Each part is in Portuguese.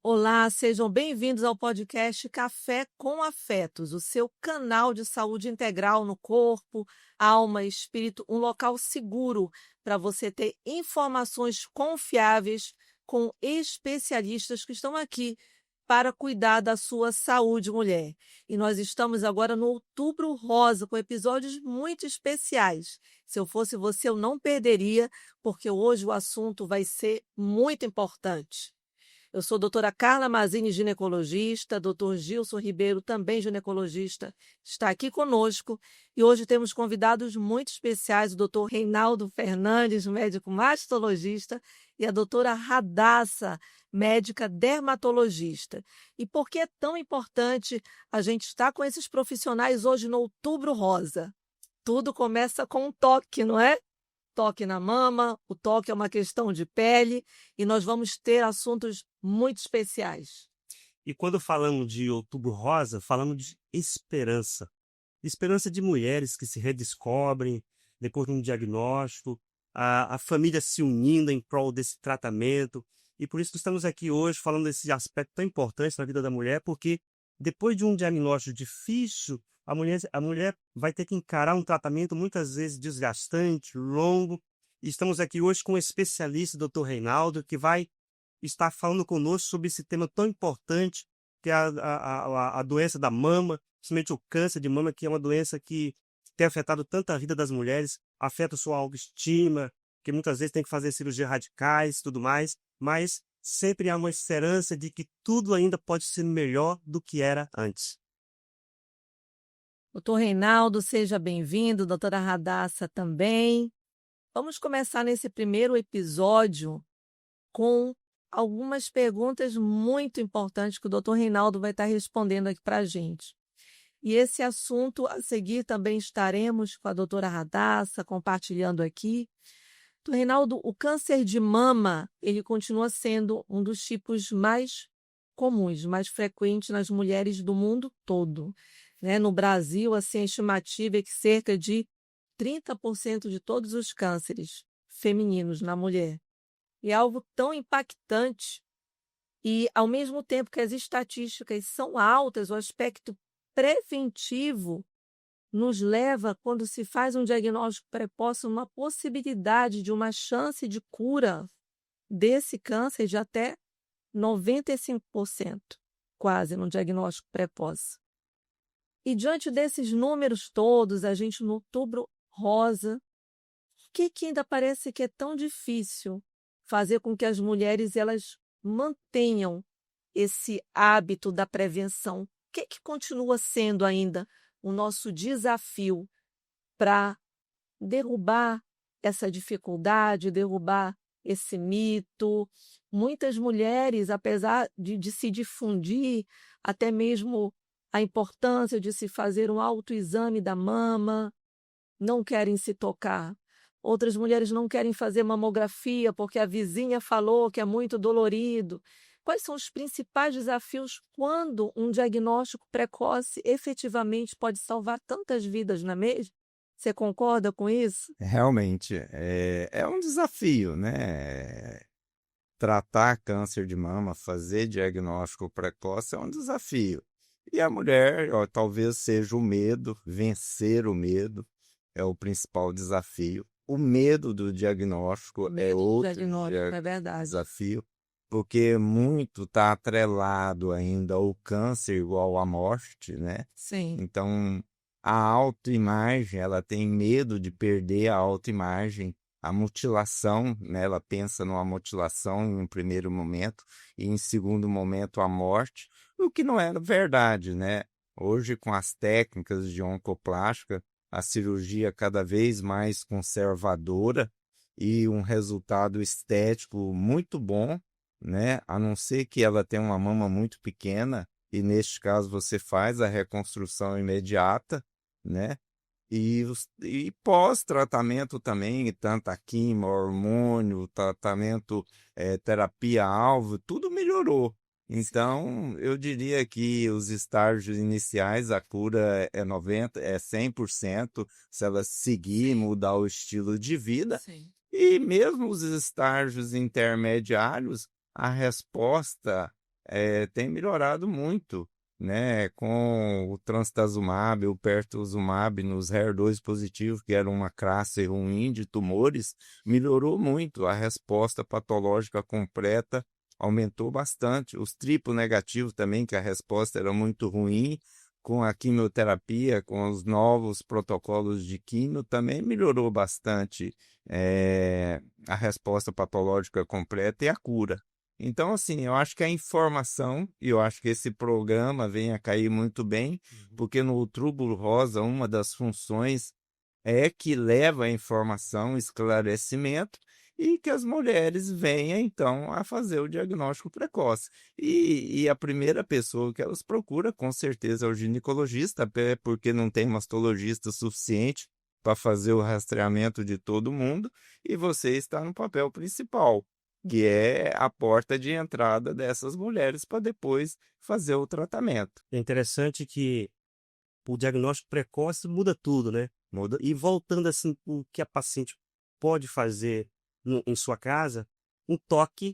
Olá, sejam bem-vindos ao podcast Café com Afetos, o seu canal de saúde integral no corpo, alma e espírito, um local seguro para você ter informações confiáveis com especialistas que estão aqui para cuidar da sua saúde, mulher. E nós estamos agora no Outubro Rosa, com episódios muito especiais. Se eu fosse você, eu não perderia, porque hoje o assunto vai ser muito importante. Eu sou doutora Carla Mazini, ginecologista, doutor Gilson Ribeiro, também ginecologista, está aqui conosco. E hoje temos convidados muito especiais, o doutor Reinaldo Fernandes, médico mastologista, e a doutora Radassa, médica dermatologista. E por que é tão importante a gente estar com esses profissionais hoje no Outubro Rosa? Tudo começa com um toque, não é? Toque na mama, o toque é uma questão de pele e nós vamos ter assuntos muito especiais. E quando falamos de Outubro Rosa, falamos de esperança. Esperança de mulheres que se redescobrem depois de um diagnóstico, a família se unindo em prol desse tratamento. E por isso que estamos aqui hoje falando desse aspecto tão importante na vida da mulher, porque depois de um diagnóstico difícil, a mulher vai ter que encarar um tratamento muitas vezes desgastante, longo. E estamos aqui hoje com um especialista, Dr. Reinaldo, que vai estar falando conosco sobre esse tema tão importante, que é a doença da mama, principalmente o câncer de mama, que é uma doença que tem afetado tanto a vida das mulheres, afeta sua autoestima, que muitas vezes tem que fazer cirurgias radicais e tudo mais, mas sempre há uma esperança de que tudo ainda pode ser melhor do que era antes. Doutor Reinaldo, seja bem-vindo, doutora Radassa também. Vamos começar nesse primeiro episódio com algumas perguntas muito importantes que o doutor Reinaldo vai estar respondendo aqui para a gente. E esse assunto, a seguir, também estaremos com a doutora Radassa compartilhando aqui. Doutor Reinaldo, o câncer de mama, ele continua sendo um dos tipos mais comuns, mais frequentes nas mulheres do mundo todo, né? No Brasil, assim, a estimativa é que cerca de 30% de todos os cânceres femininos na mulher. E é algo tão impactante e, ao mesmo tempo que as estatísticas são altas, o aspecto preventivo nos leva, quando se faz um diagnóstico precoce, uma possibilidade de uma chance de cura desse câncer de até 95%, quase, no diagnóstico precoce. E diante desses números todos, a gente no Outubro Rosa, o que ainda parece que é tão difícil fazer com que as mulheres elas mantenham esse hábito da prevenção? O que continua sendo ainda o nosso desafio para derrubar essa dificuldade, derrubar esse mito? Muitas mulheres, apesar de se difundir até mesmo a importância de se fazer um autoexame da mama, não querem se tocar. Outras mulheres não querem fazer mamografia porque a vizinha falou que é muito dolorido. Quais são os principais desafios quando um diagnóstico precoce efetivamente pode salvar tantas vidas, não é mesmo? Você concorda com isso? Realmente, é um desafio, né? Tratar câncer de mama, fazer diagnóstico precoce é um desafio. E a mulher, ó, talvez seja o medo, vencer o medo é o principal desafio. O medo do diagnóstico é outro Diagnóstico, é verdade. desafio, porque muito está atrelado ainda ao câncer igual à morte, né? Sim, Então, a autoimagem, ela tem medo de perder a autoimagem, a mutilação, né? Ela pensa numa mutilação em um primeiro momento e em segundo momento a morte, o que não é verdade, né? Hoje, com as técnicas de oncoplástica, a cirurgia cada vez mais conservadora e um resultado estético muito bom, né? A não ser que ela tenha uma mama muito pequena, e neste caso você faz a reconstrução imediata, né? E pós-tratamento também, tanto a quimio, hormônio, tratamento, terapia-alvo, tudo melhorou. Então, eu diria que os estágios iniciais, a cura é 100%, se ela seguir, mudar o estilo de vida. sim. E mesmo os estágios intermediários, a resposta tem melhorado muito, né? Com o Trastuzumab, o Pertuzumab nos HER2 positivos, que era uma classe ruim de tumores, melhorou muito. A resposta patológica completa aumentou bastante. Os triplo negativos também, que a resposta era muito ruim, com a quimioterapia, com os novos protocolos de quimio, também melhorou bastante a resposta patológica completa e a cura. Então, assim, eu acho que a informação, e eu acho que esse programa vem a cair muito bem, porque no Outubro Rosa, uma das funções é que leva a informação, esclarecimento, e que as mulheres venham, então, a fazer o diagnóstico precoce. E a primeira pessoa que elas procuram, com certeza, é o ginecologista, até porque não tem mastologista suficiente para fazer o rastreamento de todo mundo, e você está no papel principal, que é a porta de entrada dessas mulheres para depois fazer o tratamento. É interessante que o diagnóstico precoce muda tudo, né? Muda. E voltando assim, o que a paciente pode fazer em sua casa, um toque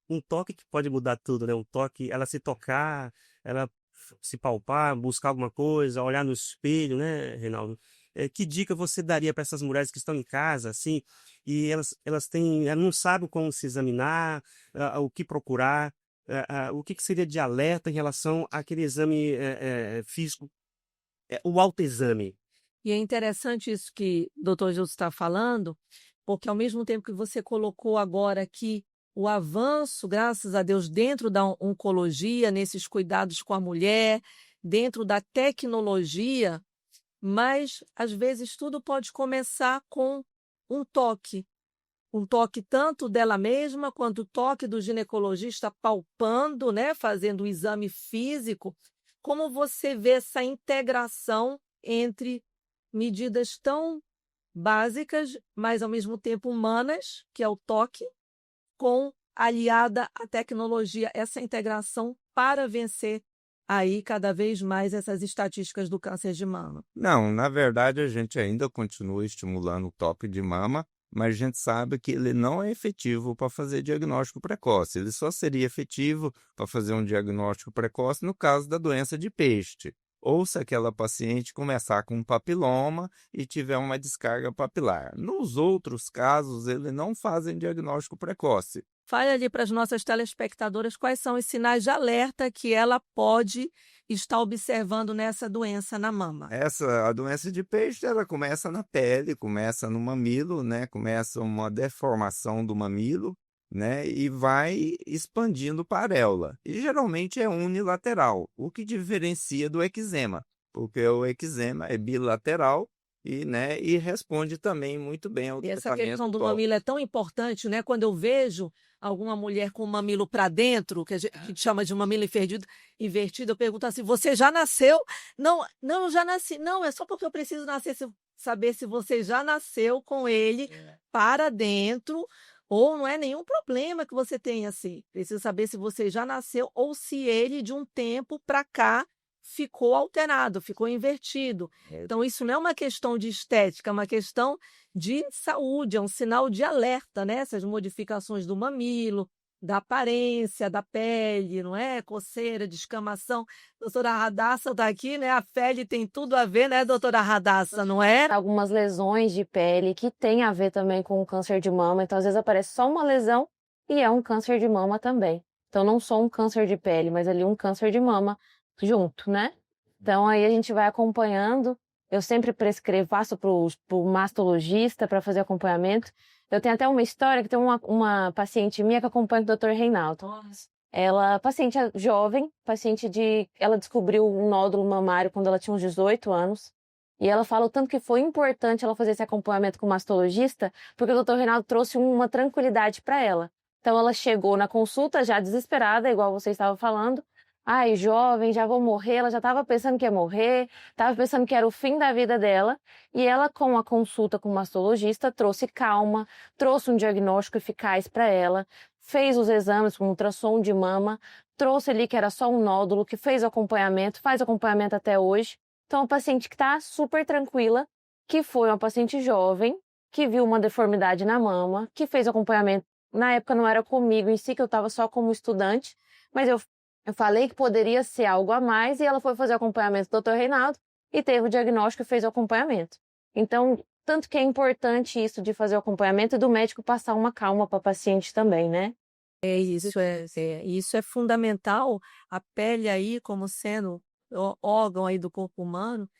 que pode mudar tudo, né? Um toque, ela se tocar, ela se palpar, buscar alguma coisa, olhar no espelho, né, Reinaldo? Que dica você daria para essas mulheres que estão em casa, assim, e elas não sabem como se examinar, o que procurar, o que seria de alerta em relação àquele exame físico, o autoexame? E é interessante isso que o doutor Gilson está falando, porque ao mesmo tempo que você colocou agora aqui o avanço, graças a Deus, dentro da oncologia, nesses cuidados com a mulher, dentro da tecnologia, mas às vezes tudo pode começar com um toque tanto dela mesma quanto o toque do ginecologista palpando, né, fazendo o exame físico. Como você vê essa integração entre medidas tão básicas, mas ao mesmo tempo humanas, que é o toque, com aliada à tecnologia, essa integração para vencer aí cada vez mais essas estatísticas do câncer de mama? Não, na verdade a gente ainda continua estimulando o toque de mama, mas a gente sabe que ele não é efetivo para fazer diagnóstico precoce. Ele só seria efetivo para fazer um diagnóstico precoce no caso da doença de Pecht, ou se aquela paciente começar com um papiloma e tiver uma descarga papilar. Nos outros casos, ele não fazem diagnóstico precoce. Fale ali para as nossas telespectadoras quais são os sinais de alerta que ela pode estar observando nessa doença na mama. A doença de Pecht, ela começa na pele, começa no mamilo, né? Começa uma deformação do mamilo, né? E vai expandindo para a areola. E geralmente é unilateral, o que diferencia do eczema, porque o eczema é bilateral e responde também muito bem ao E essa tratamento questão do tópico. mamilo é tão importante, né? Quando eu vejo alguma mulher com o mamilo para dentro, que a gente chama de mamilo invertido, eu pergunto assim: você já nasceu? Não, não, eu já nasci. Não, é só porque eu preciso saber se você já nasceu com ele para dentro, ou não é nenhum problema que você tenha assim. Preciso saber se você já nasceu ou se ele, de um tempo para cá, ficou alterado, ficou invertido. Então, isso não é uma questão de estética, é uma questão de saúde, é um sinal de alerta, né? Essas modificações do mamilo, da aparência, da pele, não é? Coceira, descamação. Doutora Radassa está aqui, né? A pele tem tudo a ver, né, doutora Radassa, não é? Algumas lesões de pele que tem a ver também com o câncer de mama. Então, às vezes aparece só uma lesão e é um câncer de mama também. Então, não só um câncer de pele, mas ali um câncer de mama junto, né? Então, aí a gente vai acompanhando. Eu sempre prescrevo, passo para o mastologista para fazer acompanhamento. Eu tenho até uma história que tem uma paciente minha que acompanha o Dr. Reinaldo. Ela, paciente jovem, ela descobriu um nódulo mamário quando ela tinha uns 18 anos. E ela fala o tanto que foi importante ela fazer esse acompanhamento com o mastologista, porque o Dr. Reinaldo trouxe uma tranquilidade para ela. Então, ela chegou na consulta já desesperada, igual você estava falando. Ai, jovem, já vou morrer. Ela já estava pensando que ia morrer, estava pensando que era o fim da vida dela. E ela, com a consulta com o mastologista, trouxe calma, trouxe um diagnóstico eficaz para ela, fez os exames com ultrassom de mama, trouxe ali que era só um nódulo, que fez o acompanhamento, faz acompanhamento até hoje. Então, uma paciente que está super tranquila, que foi uma paciente jovem, que viu uma deformidade na mama, que fez acompanhamento. Na época não era comigo em si, que eu estava só como estudante, mas eu Eu falei que poderia ser algo a mais e ela foi fazer o acompanhamento do Dr. Reinaldo e teve o diagnóstico e fez o acompanhamento. Então, tanto que é importante isso de fazer o acompanhamento e do médico passar uma calma para a paciente também, né? Isso é fundamental, a pele aí como sendo órgão aí do corpo humano,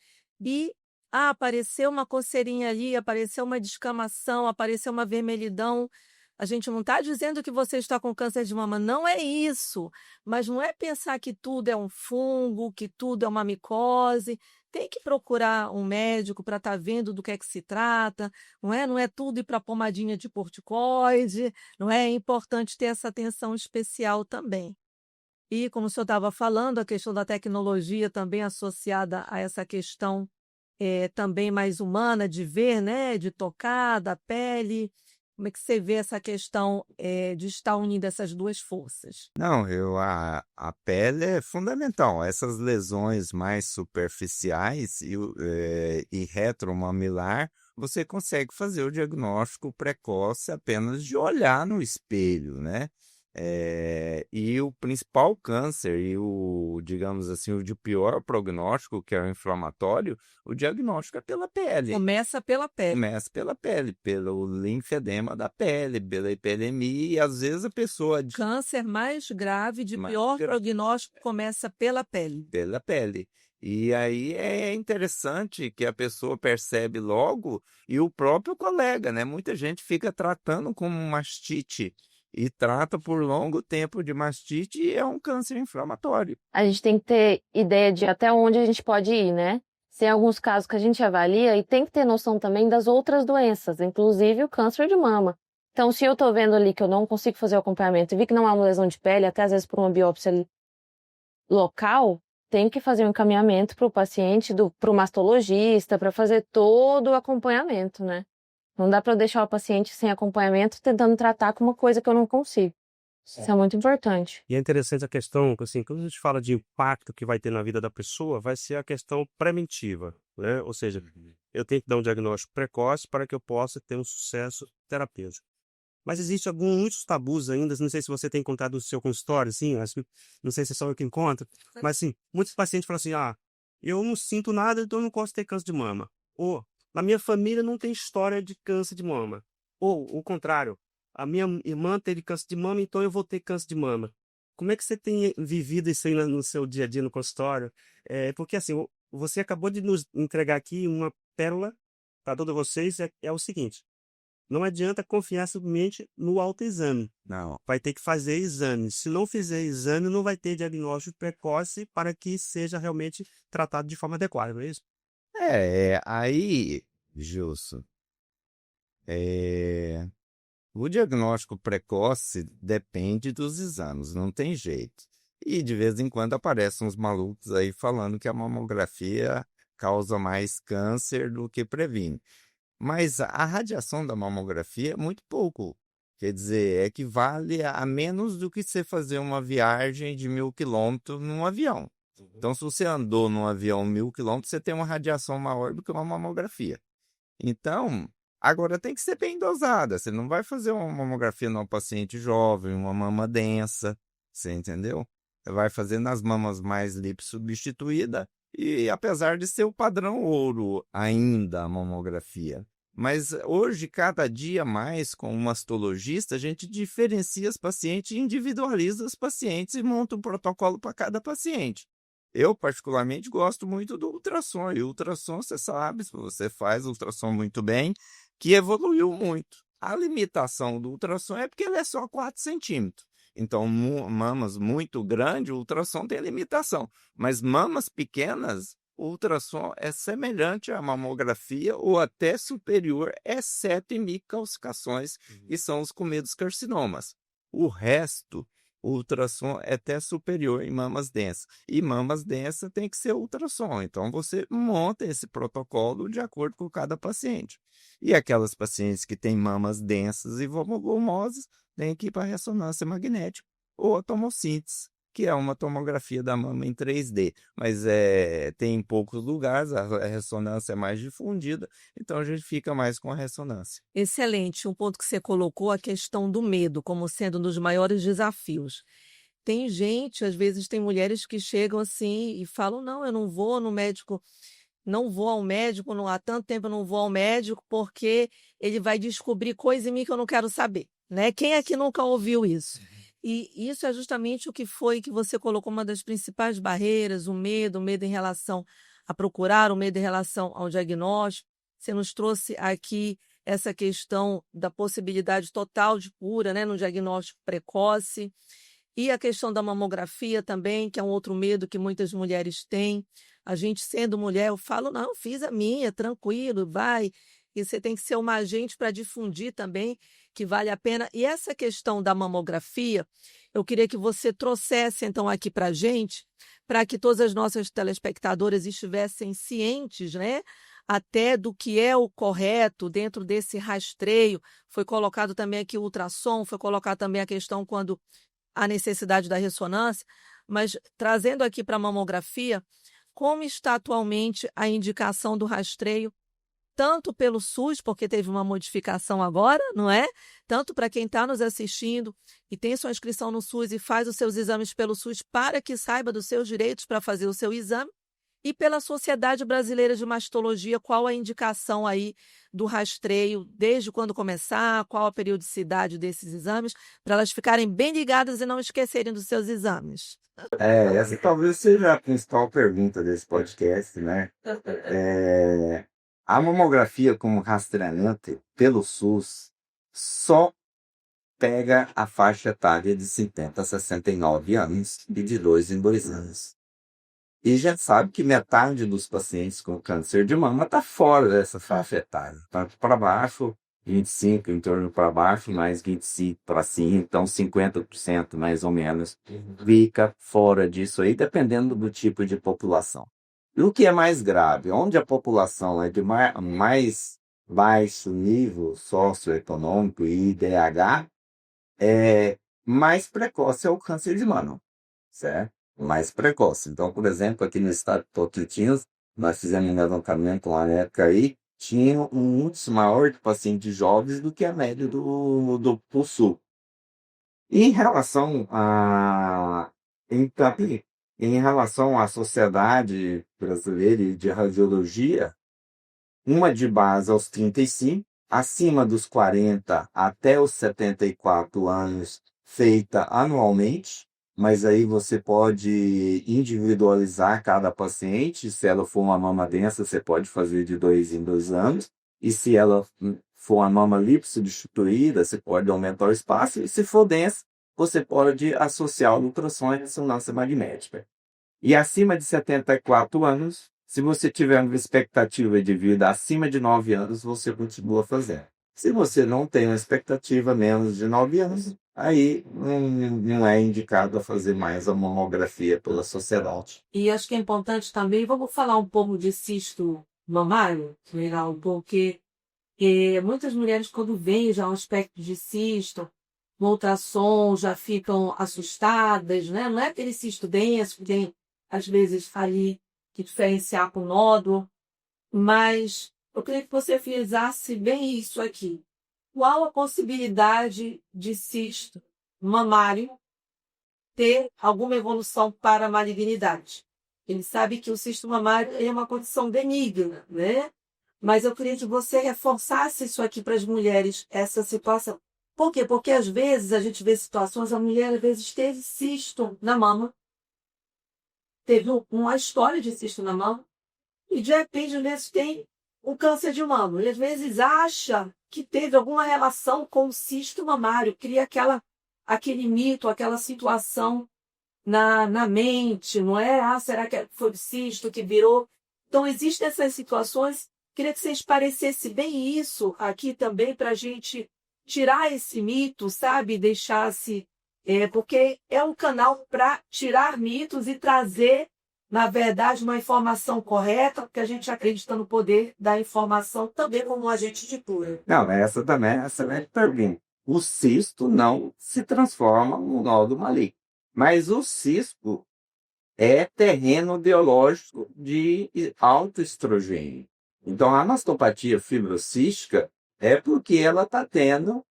e apareceu uma coceirinha ali, apareceu uma descamação, apareceu uma vermelhidão. A gente não está dizendo que você está com câncer de mama, não é isso. Mas não é pensar que tudo é um fungo, que tudo é uma micose. Tem que procurar um médico para estar vendo do que é que se trata, não é? Não é tudo ir para pomadinha de corticoide, não é? É importante ter essa atenção especial também. E, como o senhor estava falando, a questão da tecnologia também associada a essa questão também mais humana de ver, né? De tocar, da pele. Como é que você vê essa questão de estar unindo essas duas forças? Não, a pele é fundamental. Essas lesões mais superficiais e retromamilar, você consegue fazer o diagnóstico precoce apenas de olhar no espelho, né? E o principal câncer e digamos assim, o de pior prognóstico, que é o inflamatório, o diagnóstico é pela pele. Começa pela pele. Começa pela pele, pelo linfedema da pele, pela hiperemia, e às vezes a pessoa Câncer mais grave, de Mais pior grave. prognóstico, começa pela pele. pela pele. E aí é interessante que a pessoa percebe logo e o próprio colega, né? Muita gente fica tratando como mastite e trata por longo tempo de mastite e é um câncer inflamatório. A gente tem que ter ideia de até onde a gente pode ir, né? Tem alguns casos que a gente avalia e tem que ter noção também das outras doenças, inclusive o câncer de mama. Então, se eu tô vendo ali que eu não consigo fazer o acompanhamento e vi que não há uma lesão de pele, até às vezes por uma biópsia local, tem que fazer um encaminhamento para o paciente, para o mastologista, para fazer todo o acompanhamento, né? Não dá para eu deixar o paciente sem acompanhamento tentando tratar com uma coisa que eu não consigo. Isso é muito importante. E é interessante a questão, assim, quando a gente fala de impacto que vai ter na vida da pessoa, vai ser a questão preventiva, né? Ou seja, eu tenho que dar um diagnóstico precoce para que eu possa ter um sucesso terapêutico. Mas existe muitos tabus ainda, não sei se você tem encontrado no seu consultório, assim, não sei se é só eu que encontro, mas assim, muitos pacientes falam assim, eu não sinto nada, então eu não posso ter câncer de mama. Ou, na minha família não tem história de câncer de mama. Ou, o contrário, a minha irmã teve câncer de mama, então eu vou ter câncer de mama. Como é que você tem vivido isso aí no seu dia a dia no consultório? Porque assim, você acabou de nos entregar aqui uma pérola para todos vocês, é o seguinte, não adianta confiar simplesmente no autoexame. Não. Vai ter que fazer exame. Se não fizer exame, não vai ter diagnóstico precoce para que seja realmente tratado de forma adequada, não é isso? Aí, Gilson, o diagnóstico precoce depende dos exames, não tem jeito. E de vez em quando aparecem uns malucos aí falando que a mamografia causa mais câncer do que previne. Mas a radiação da mamografia é muito pouco. Quer dizer, equivale a menos do que você fazer uma viagem de 1.000 quilômetros num avião. Então, se você andou num avião 1.000 quilômetros, você tem uma radiação maior do que uma mamografia. Então, agora tem que ser bem dosada. Você não vai fazer uma mamografia numa paciente jovem, uma mama densa, você entendeu? Você vai fazer nas mamas mais liposubstituída e apesar de ser o padrão ouro ainda a mamografia. Mas hoje, cada dia mais, com o mastologista, a gente diferencia os pacientes, individualiza os pacientes e monta um protocolo para cada paciente. Eu, particularmente, gosto muito do ultrassom. E o ultrassom, você sabe, se você faz ultrassom muito bem, que evoluiu muito. A limitação do ultrassom é porque ele é só 4 centímetros. Então, mamas muito grandes, o ultrassom tem limitação. Mas mamas pequenas, o ultrassom é semelhante à mamografia ou até superior, exceto em microcalcificações, que são os comedos carcinomas. O resto, o ultrassom é até superior em mamas densas. E mamas densas tem que ser ultrassom. Então, você monta esse protocolo de acordo com cada paciente. E aquelas pacientes que têm mamas densas e volumosas, tem que ir para a ressonância magnética ou a tomossíntese, que é uma tomografia da mama em 3D. Mas tem em poucos lugares, a ressonância é mais difundida, então a gente fica mais com a ressonância. Excelente. Um ponto que você colocou, a questão do medo, como sendo um dos maiores desafios. tem gente, às vezes tem mulheres que chegam assim e falam: não, eu não vou no médico, não vou ao médico, não há tanto tempo eu não vou ao médico, porque ele vai descobrir coisa em mim que eu não quero saber, né? Quem aqui nunca ouviu isso? E isso é justamente o que foi que você colocou uma das principais barreiras, o medo em relação a procurar, o medo em relação ao diagnóstico. Você nos trouxe aqui essa questão da possibilidade total de cura, né, no diagnóstico precoce, e a questão da mamografia também, que é um outro medo que muitas mulheres têm. A gente, sendo mulher, eu falo: não, fiz a minha, tranquilo, vai. E você tem que ser uma agente para difundir também, que vale a pena. E essa questão da mamografia, eu queria que você trouxesse, então, aqui para a gente, para que todas as nossas telespectadoras estivessem cientes, né? Até do que é o correto dentro desse rastreio. Foi colocado também aqui o ultrassom, foi colocado também a questão quando a necessidade da ressonância, mas trazendo aqui para a mamografia, como está atualmente a indicação do rastreio, tanto pelo SUS, porque teve uma modificação agora, não é? Tanto para quem está nos assistindo e tem sua inscrição no SUS e faz os seus exames pelo SUS para que saiba dos seus direitos para fazer o seu exame, e pela Sociedade Brasileira de Mastologia, qual a indicação aí do rastreio, desde quando começar, qual a periodicidade desses exames, para elas ficarem bem ligadas e não esquecerem dos seus exames. Essa talvez seja a principal pergunta desse podcast, né? A mamografia como rastreamento pelo SUS só pega a faixa etária de 50 a 69 anos e de 2 em 2 anos. E já sabe que metade dos pacientes com câncer de mama está fora dessa faixa etária. Tanto para baixo, 25 em torno para baixo, mais 25 para cima, então 50% mais ou menos fica fora disso aí, dependendo do tipo de população. E o que é mais grave, onde a população é de mais baixo nível socioeconômico e IDH, mais precoce é o câncer de mama, certo? Mais precoce. Então, por exemplo, aqui no estado de Tocantins, nós fizemos um levantamento lá na época aí, tinha um índice maior de pacientes jovens do que a média do sul. Em relação em relação à Sociedade Brasileira de Radiologia, uma de base aos 35, acima dos 40 até os 74 anos, feita anualmente, mas aí você pode individualizar cada paciente. Se ela for uma mama densa, você pode fazer de 2 em 2 anos. E se ela for uma mama lipodesstruída, você pode aumentar o espaço. E se for densa, você pode associar o ultrassom e ressonância magnética. E acima de 74 anos, se você tiver uma expectativa de vida acima de 9 anos, você continua fazendo. Se você não tem uma expectativa menos de 9 anos, aí não é indicado a fazer mais a mamografia pela sociedade. E acho que é importante também, vamos falar um pouco de cisto mamário, legal, porque muitas mulheres, quando veem já um aspecto de cisto, no ultrassom, já ficam assustadas, né? Não é aquele cisto denso que tem, às vezes, ali que diferenciar com nódulo, mas eu queria que você frisasse bem isso aqui. Qual a possibilidade de cisto mamário ter alguma evolução para a malignidade? Ele sabe que o cisto mamário é uma condição benigna, né? Mas eu queria que você reforçasse isso aqui para as mulheres, essa situação. Por quê? Porque às vezes a gente vê situações, a mulher às vezes teve cisto na mama, teve uma história de cisto na mama, e de repente às vezes tem um câncer de mama. E às vezes acha que teve alguma relação com o cisto mamário, cria aquele mito, aquela situação na mente, não é? Ah, será que foi o cisto que virou? Então existem essas situações. Queria que você esclarecesse bem isso aqui também para a gente tirar esse mito, sabe? Deixasse. Porque é um canal para tirar mitos e trazer, na verdade, uma informação correta, porque a gente acredita no poder da informação também como um agente de cura. Não, essa também é excelente pergunta. O cisto não se transforma num nódulo maligno, mas o cisto é terreno biológico de alto estrogênio. Então, a mastopatia fibrocística é porque ela está tendo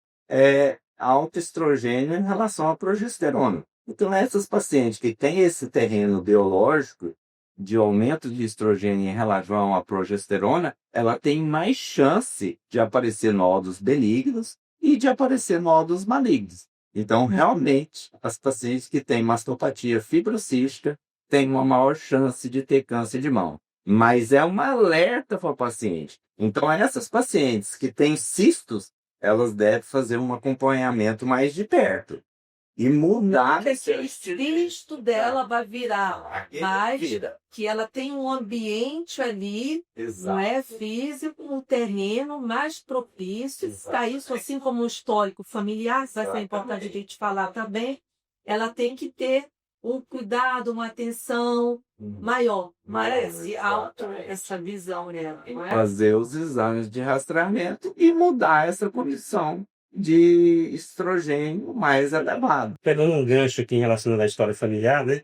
alto estrogênio em relação à progesterona. Então, essas pacientes que têm esse terreno biológico de aumento de estrogênio em relação à progesterona, ela tem mais chance de aparecer nódulos benignos e de aparecer nódulos malignos. Então, realmente, as pacientes que têm mastopatia fibrocística têm uma maior chance de ter câncer de mama. Mas é um alerta para o paciente. Então, essas pacientes que têm cistos, elas devem fazer um acompanhamento mais de perto. E mudar Porque esse aquele estilo de cisto dela vai virar Aquele mais, vira. que ela tem um ambiente ali, não é físico, um terreno mais propício para isso, assim como o histórico familiar, que vai ser importante a gente falar também, ela tem que ter um cuidado, uma atenção maior, merece essa visão nela, não é? Fazer os exames de rastreamento e mudar essa condição de estrogênio mais elevado. Pegando um gancho aqui em relação à história familiar, né?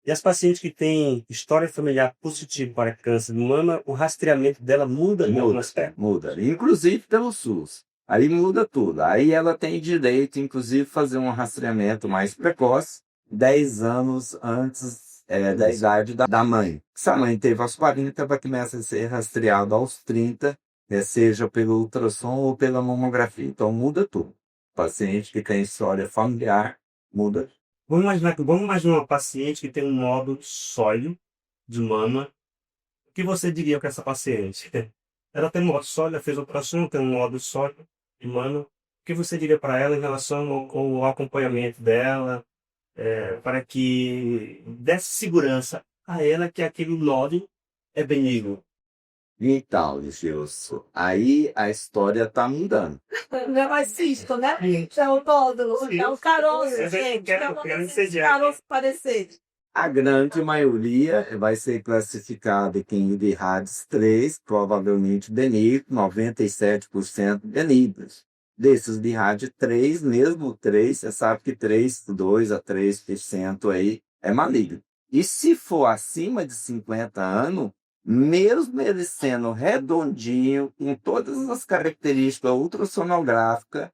E as pacientes que têm história familiar positiva para câncer de mama, o rastreamento dela muda no aspecto. Muda, inclusive pelo SUS. Aí muda tudo. Aí ela tem direito, inclusive, fazer um rastreamento mais precoce, 10 anos antes da idade da mãe. Se a mãe teve aos 40, vai começar a ser rastreado aos 30, seja pelo ultrassom ou pela mamografia. Então muda tudo. Paciente que tem história familiar, muda. Vamos imaginar uma paciente que tem um nódulo sólido de mama. O que você diria para essa paciente? Ela tem um nódulo sólido, ela fez a operação, tem um nódulo sólido de mama. O que você diria para ela em relação ao acompanhamento dela, para que desse segurança a ela que aquele nódulo é benigno? Então, Gilson, aí a história está mudando. Não é mais cisto, né? É o nódulo, é o caroço, gente. Quero Caroço parecer. A grande maioria vai ser classificada em BIRADS 3, provavelmente benigno, 97% benignos. Desses BIRAD 3, mesmo 3, você sabe que 2 a 3% aí é maligno. E se for acima de 50 anos, mesmo ele sendo redondinho, com todas as características ultrassonográficas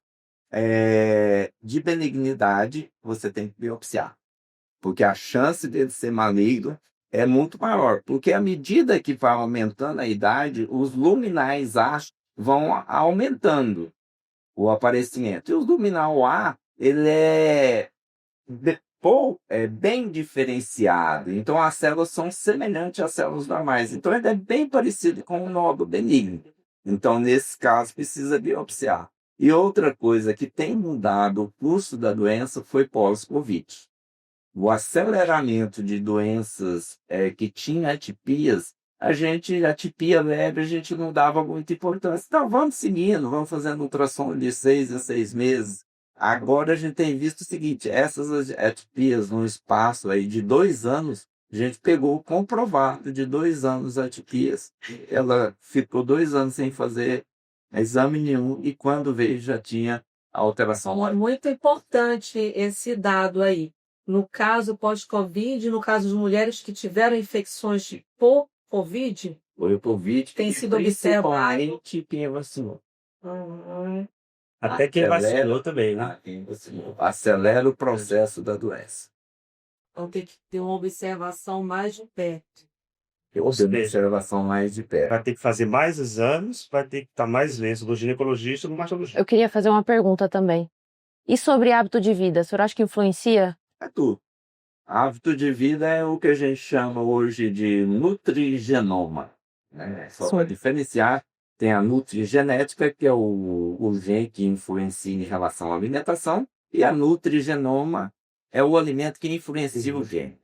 de benignidade, você tem que biopsiar. Porque a chance dele ser maligno é muito maior. Porque à medida que vai aumentando a idade, os luminais A vão aumentando o aparecimento. E o luminal A, ele é bem diferenciado. Então, as células são semelhantes às células normais. Então, ele é bem parecido com um nódulo benigno. Então, nesse caso, precisa biopsiar. E outra coisa que tem mudado o curso da doença foi pós-Covid. O aceleramento de doenças que tinha atipias, atipia leve, a gente não dava muita importância. Então, vamos seguindo, vamos fazendo ultrassom de 6 a 6 meses. Agora a gente tem visto o seguinte, essas atipias no espaço aí de 2 anos, a gente pegou comprovado de 2 anos atipias. Ela ficou 2 anos sem fazer exame nenhum e quando veio já tinha alteração. É muito importante esse dado aí. No caso pós-Covid, no caso de mulheres que tiveram infecções por Covid, O Covid tem sido observado. principalmente quem vacinou. Até quem vacinou também, né? Quem vacinou. Acelera o processo da doença. Então tem que ter uma observação mais de perto. Observação mais de perto. Vai ter que fazer mais exames, vai ter que estar mais vezes no ginecologista ou no mastologista. Eu queria fazer uma pergunta também. E sobre hábito de vida, o senhor acha que influencia? É tudo. Hábito de vida é o que a gente chama hoje de nutrigenoma. Só para diferenciar, tem a nutrigenética, que é o gene que influencia em relação à alimentação, e a nutrigenoma é o alimento que influencia o gene.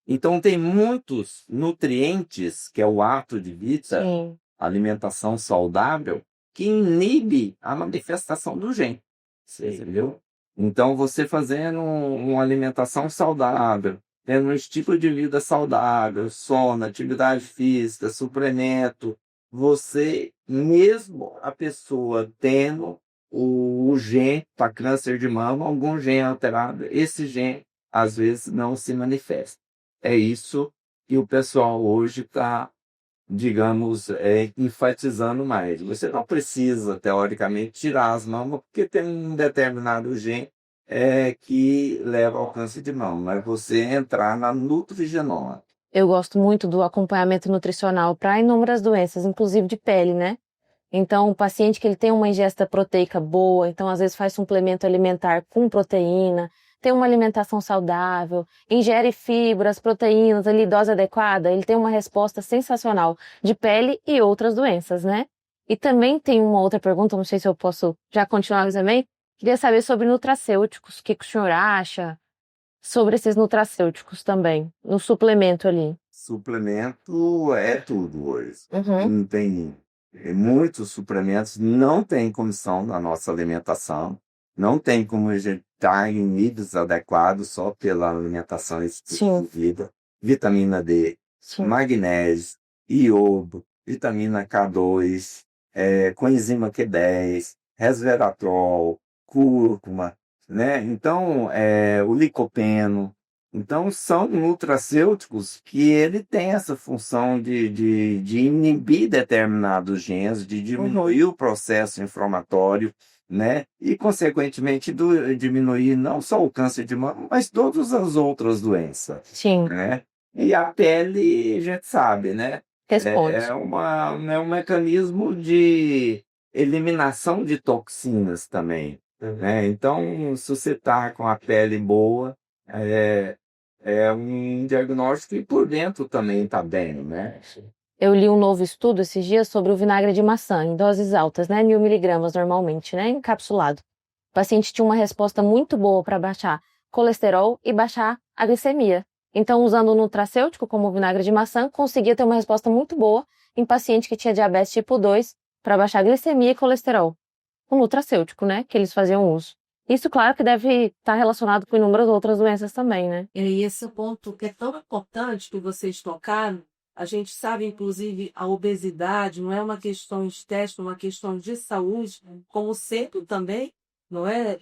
Então, tem muitos nutrientes, que é o ato de vida, alimentação saudável, que inibe a manifestação do gene. Você entendeu? Então, você fazendo uma alimentação saudável, tendo um estilo de vida saudável, sono, atividade física, suplemento, você, mesmo a pessoa tendo o gene para câncer de mama, algum gene alterado, esse gene, às vezes, não se manifesta. É isso que o pessoal hoje está, digamos, enfatizando mais. Você não precisa, teoricamente, tirar as mamas, porque tem um determinado gene que leva ao câncer de mama, mas você entrar na Nutrigenoma. Eu gosto muito do acompanhamento nutricional para inúmeras doenças, inclusive de pele, né? Então, o paciente que ele tem uma ingesta proteica boa, então às vezes faz suplemento alimentar com proteína, tem uma alimentação saudável, ingere fibras, proteínas, ali, dose adequada, ele tem uma resposta sensacional de pele e outras doenças, né? E também tem uma outra pergunta, não sei se eu posso já continuar também. Queria saber sobre nutracêuticos, o que o senhor acha sobre esses nutracêuticos também, no suplemento ali. Suplemento é tudo hoje. Uhum. Não tem muitos suplementos, não tem condição na nossa alimentação, não tem como a gente estar em níveis adequados só pela alimentação Sim, vida. Vitamina D, sim. magnésio, iodo, vitamina K2, coenzima Q10, resveratrol, cúrcuma, né? Então, o licopeno. Então, são nutracêuticos que ele tem essa função de inibir determinados genes, de diminuir o processo inflamatório, né? E, consequentemente, diminuir não só o câncer de mama, mas todas as outras doenças, Sim, né? E a pele, a gente sabe, né? responde. É um mecanismo de eliminação de toxinas também, né? Então, se você está com a pele boa, é um diagnóstico e por dentro também está bem, né? Eu li um novo estudo esses dias sobre o vinagre de maçã, em doses altas, né? 1000 miligramas normalmente, né? Encapsulado. O paciente tinha uma resposta muito boa para baixar colesterol e baixar a glicemia. Então, usando o nutracêutico como o vinagre de maçã, conseguia ter uma resposta muito boa em paciente que tinha diabetes tipo 2 para baixar glicemia e colesterol. O nutracêutico, né? Que eles faziam uso. Isso, claro, que deve estar relacionado com inúmeras outras doenças também, né? E esse ponto que é tão importante que vocês tocaram, a gente sabe, inclusive, a obesidade não é uma questão estética, é uma questão de saúde, como sempre também, não é?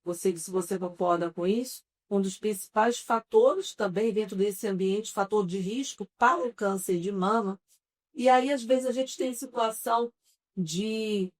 Você, se você concorda com isso, um dos principais fatores também dentro desse ambiente, fator de risco para o câncer de mama. E aí, às vezes, a gente tem situação de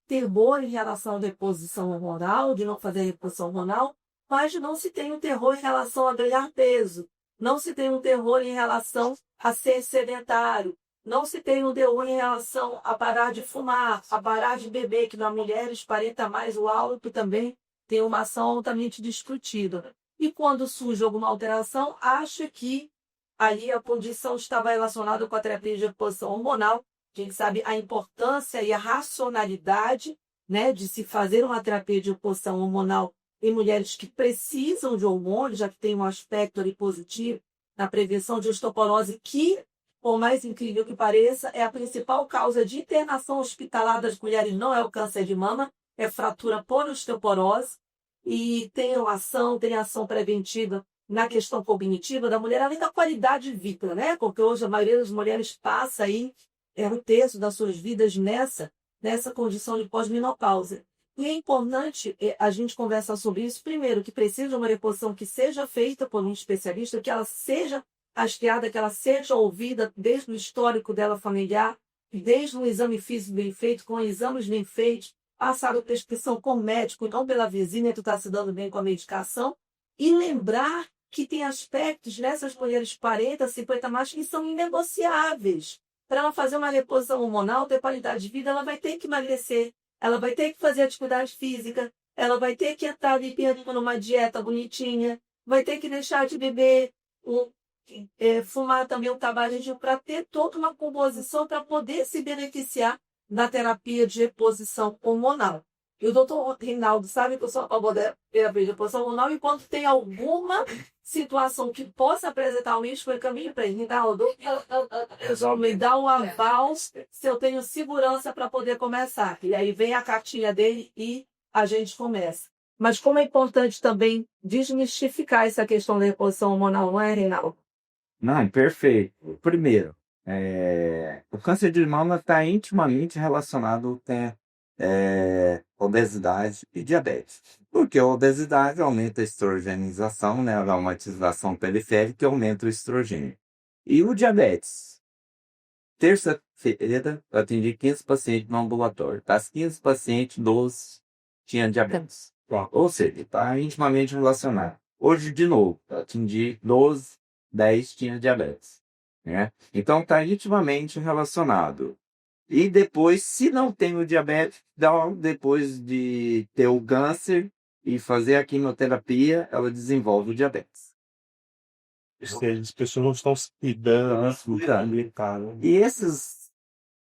terror em relação à reposição hormonal, de não fazer reposição hormonal, mas não se tem um terror em relação a ganhar peso, não se tem um terror em relação a ser sedentário, não se tem um terror em relação a parar de fumar, a parar de beber, que nas mulheres parenta mais o álcool também tem uma ação altamente discutida. E quando surge alguma alteração, acha que ali a condição estava relacionada com a terapia de reposição hormonal. A gente sabe a importância e a racionalidade, né, de se fazer uma terapia de reposição hormonal em mulheres que precisam de hormônios, já que tem um aspecto ali positivo na prevenção de osteoporose, que, por mais incrível que pareça, é a principal causa de internação hospitalar das mulheres, não é o câncer de mama, é fratura por osteoporose, e tem ação preventiva na questão cognitiva da mulher, além da qualidade de vida, né? Porque hoje a maioria das mulheres passa aí um terço das suas vidas nessa condição de pós-menopausa. E é importante a gente conversar sobre isso, primeiro, que precisa de uma reposição que seja feita por um especialista, que ela seja rastreada, que ela seja ouvida desde o histórico dela familiar, desde um exame físico bem feito, com exames bem feitos, passado prescrição com o médico, não pela vizinha que está se dando bem com a medicação, e lembrar que tem aspectos nessas mulheres 40, 50 mais que são inegociáveis. Para ela fazer uma reposição hormonal, ter qualidade de vida, ela vai ter que emagrecer, ela vai ter que fazer atividade física, ela vai ter que entrar ali numa dieta bonitinha, vai ter que deixar de beber, fumar também um tabagismo para ter toda uma composição para poder se beneficiar da terapia de reposição hormonal. E o doutor Rinaldo sabe que eu sou a favor da terapia de reposição hormonal, e quando tem alguma situação que possa apresentar um risco, eu caminho para ele. Rinaldo, me dá um aval se eu tenho segurança para poder começar. E aí vem a cartinha dele e a gente começa. Mas como é importante também desmistificar essa questão da reposição hormonal, não é, Rinaldo? Não, perfeito. Primeiro, o câncer de mama está intimamente relacionado com obesidade e diabetes. Porque a obesidade aumenta a estrogenização, né, a aromatização periférica, e aumenta o estrogênio. E o diabetes? Terça-feira, eu atendi 15 pacientes no ambulatório. Das 15 pacientes, 12 tinham diabetes. Ou seja, está intimamente relacionado. Hoje, de novo, atingir 12, 10 tinha diabetes, né? Então, está intimamente relacionado. E depois, se não tem o diabetes, depois de ter o câncer e fazer a quimioterapia, ela desenvolve o diabetes. Ou seja, as pessoas não estão se cuidando, Cuidando. E esses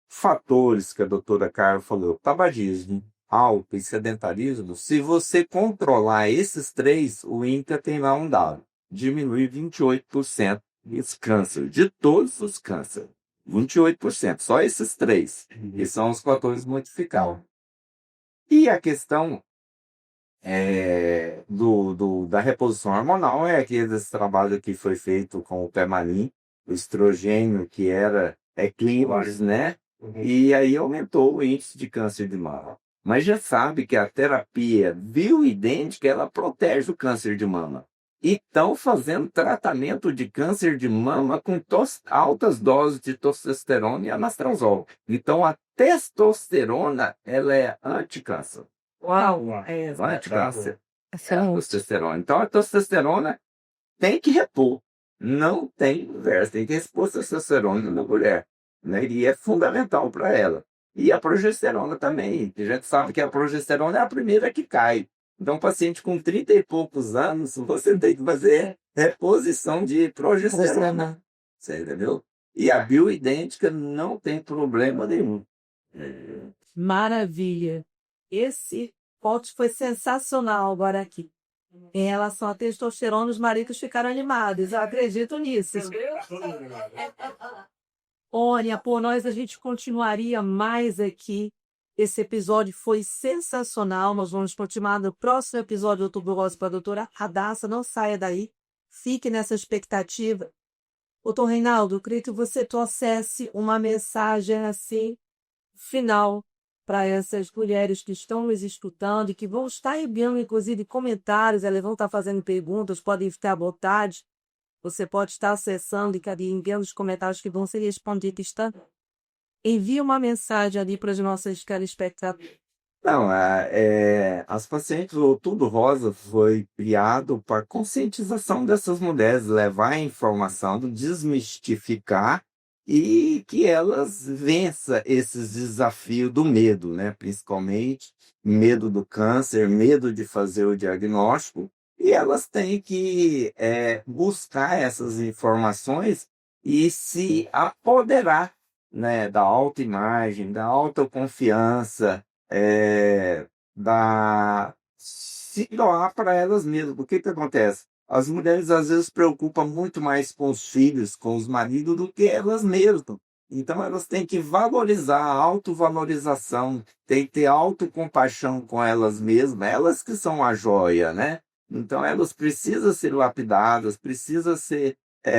fatores que a doutora Carla falou, tabagismo, álcool e sedentarismo, se você controlar esses três, o INCA tem lá um dado, diminui 28% esse câncer, de todos os cânceres. 28%, só esses três, que são os fatores modificados. E a questão da reposição hormonal é aquele trabalho que foi feito com o Permalin, o estrogênio que era eclipse, né? E aí aumentou o índice de câncer de mama. Mas já sabe que a terapia bioidêntica, ela protege o câncer de mama. E estão fazendo tratamento de câncer de mama com altas doses de testosterona e anastrozol. Então, a testosterona, ela é anticâncer. Uau! Anticâncer. É a Excelente. testosterona. Então, a testosterona tem que repor. Não tem inverso. Tem que repor testosterona na mulher, né? E é fundamental para ela. E a progesterona também. A gente sabe que a progesterona é a primeira que cai. Então, paciente com 30 e poucos anos, você tem que fazer reposição de progesterona. Você entendeu? E a bioidêntica não tem problema nenhum. Maravilha! Esse post foi sensacional agora aqui. Em relação à testosterona, os maridos ficaram animados. Eu acredito nisso. Olha, por nós a gente continuaria mais aqui. Esse episódio foi sensacional. Nós vamos continuar no próximo episódio do Outubro Rosa com a doutora Radassa. Não saia daí. Fique nessa expectativa. Doutor Reinaldo, eu queria que você trouxesse uma mensagem assim, final, para essas mulheres que estão nos escutando e que vão estar enviando, inclusive, comentários. Elas vão estar fazendo perguntas, podem ficar à vontade. Você pode estar acessando e enviando os comentários que vão ser respondidos também. Envie uma mensagem ali para as nossas telespectadoras. Não, as pacientes, o Outubro Rosa foi criado para conscientização dessas mulheres, levar a informação, desmistificar e que elas vençam esses desafios do medo, né? Principalmente medo do câncer, medo de fazer o diagnóstico, e elas têm que buscar essas informações e se apoderar, né, da autoimagem, da autoconfiança, se doar para elas mesmas. O que acontece? As mulheres às vezes se preocupam muito mais com os filhos, com os maridos, do que elas mesmas. Então elas têm que valorizar a autovalorização, têm que ter autocompaixão com elas mesmas, elas que são a joia, né? Então elas precisam ser lapidadas, precisam ser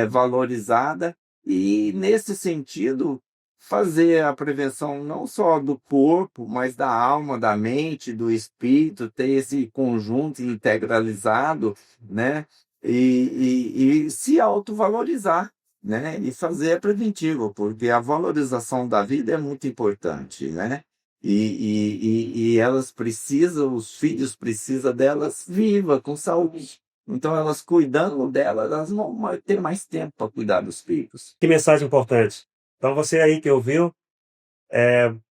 valorizadas, e nesse sentido fazer a prevenção não só do corpo, mas da alma, da mente, do espírito, ter esse conjunto integralizado, né? E se autovalorizar, né? E fazer a preventiva, porque a valorização da vida é muito importante, né? E elas precisam, os filhos precisam delas vivas, com saúde. Então, elas cuidando delas, elas vão ter mais tempo para cuidar dos filhos. Que mensagem importante. Então, você aí que ouviu,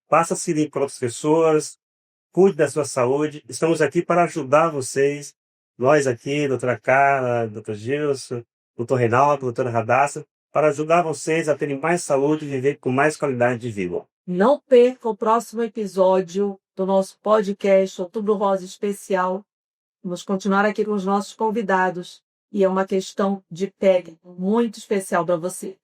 passa a seguir para outras pessoas, cuide da sua saúde. Estamos aqui para ajudar vocês, nós aqui, doutora Carla, doutor Gilson, doutor Reinaldo, doutora Radassa, para ajudar vocês a terem mais saúde e viver com mais qualidade de vida. Não perca o próximo episódio do nosso podcast Outubro Rosa Especial. Vamos continuar aqui com os nossos convidados. E é uma questão de pele muito especial para você.